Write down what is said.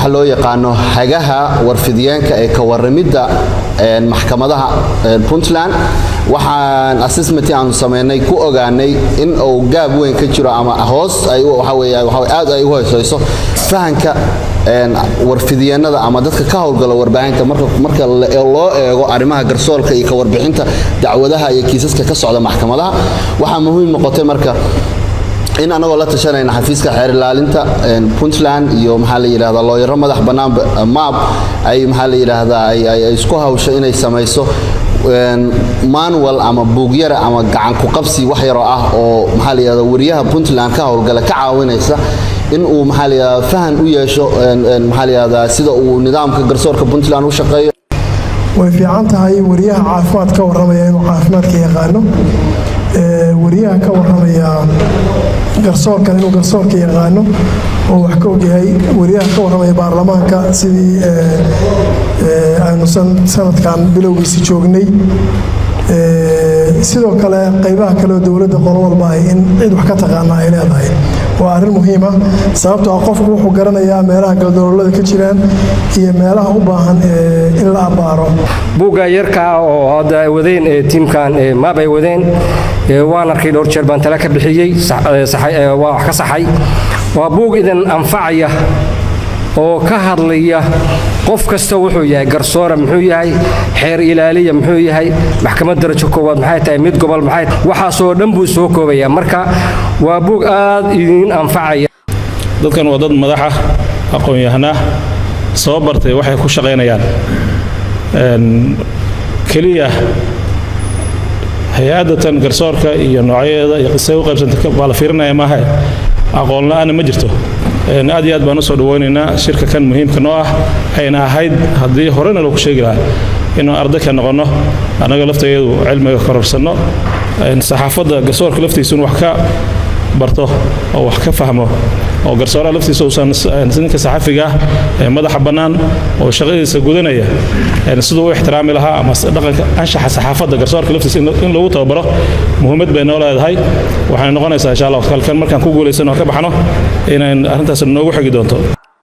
waxa loo yaqaano hagaha warfidiyeenka ee ka waramida maxkamadaha Puntland waxaan assessment aan sameynay ku ogaanay in uu gaab weyn ka jiro ama hoos ay waxa aad ay u hooseyso fahanka warfidiyeenada ama dadka ka howlgala warbaahinta marka loo eego arimaha garsoorka iyo ka warbixinta dacwadaha iyo kiisaska ka socda maxkamadaha waxa muhiim noqotay marka in anagoo la tashanayna xafiiska xeer ilaalinta Puntland iyo maxaa la yiraahdaa looyaro madax banaan map ay maxaa la yiraahdaa ay isku hawsha inay samayso manual ama buugyara ama gacan ku qabsi wax yar ah oo maxaa la yiraahdaa wariyaha Puntland ka howlgala ka caawinaysa in uu maxaa la yiraahdaa fahan u yeesho maxaa la yiraahdaa sida uu nidaamka garsoorka Puntland u shaqeeyo way fiican tahay wariyaha caafimaad ka waramaya inuu caafimaadka yaqaano wariyaha ka waramaya garsoorka inuu garsoorka yaqaano oo wax ka ogyahay wariyaha ka waramaya baarlamaanka sidii aynu sanadkan bilowgiisa joognay sidoo kale qaybaha kale oo dawladda qolo walba ay in cid wax ka taqaana ay leedahay waa arrin muhiim ah sababtoo ah qofku wuxuu garanayaa meelaha galdaloolada ka jiraan iyo meelaha u baahan in la abaaro buugga yarka oo hadda ay wadeen tiimkan maab ay wadeen waan arkay dhowr jeer baan tala ka bixiyay waa wax ka saxay waa buug idan anfacaya oo ka hadlaya qof kasta wuxuu yahay garsoora muxuu yahay xeer ilaaliya muxuu yahay maxkamad darajo koowaad maxay tahay mid gobol maxay waxa soo dhan buu soo koobaya marka waa buug aad idin anfacaya dadkan waa dad madaxa aqoon yahana soo bartay waxay ku shaqeynayaan kaliya hay'adatan garsoorka iyo noocyada iyo qisay u qaybsantay baa la fiirinaya maaha aqoon la'aan ma jirto aad iyo aad baan u soo dhaweynaynaa shirka kan muhiimka noo ah ayna ahayd haddii horena lagu sheegi lahaa inuu arday ka noqono anaga lafteedu cilmiga kororsanno saxaafadda garsoorka laftiisuna wax ka barto oo wax ka fahmo oo garsoorka laftiisa uusan ninka saxafiga madaxa bannaan oo shaqadiisa gudanaya sidoo uu ixtiraami lahaa ama dhaqanka anshaxa saxaafadda garsoorka laftiisa in lagu tababaro muhiimad bay noo leedahay waxay noqonaysaa insha Allah kalkan markaan ku guuleysano ka baxno inaan arrintaas noogu xigi doonto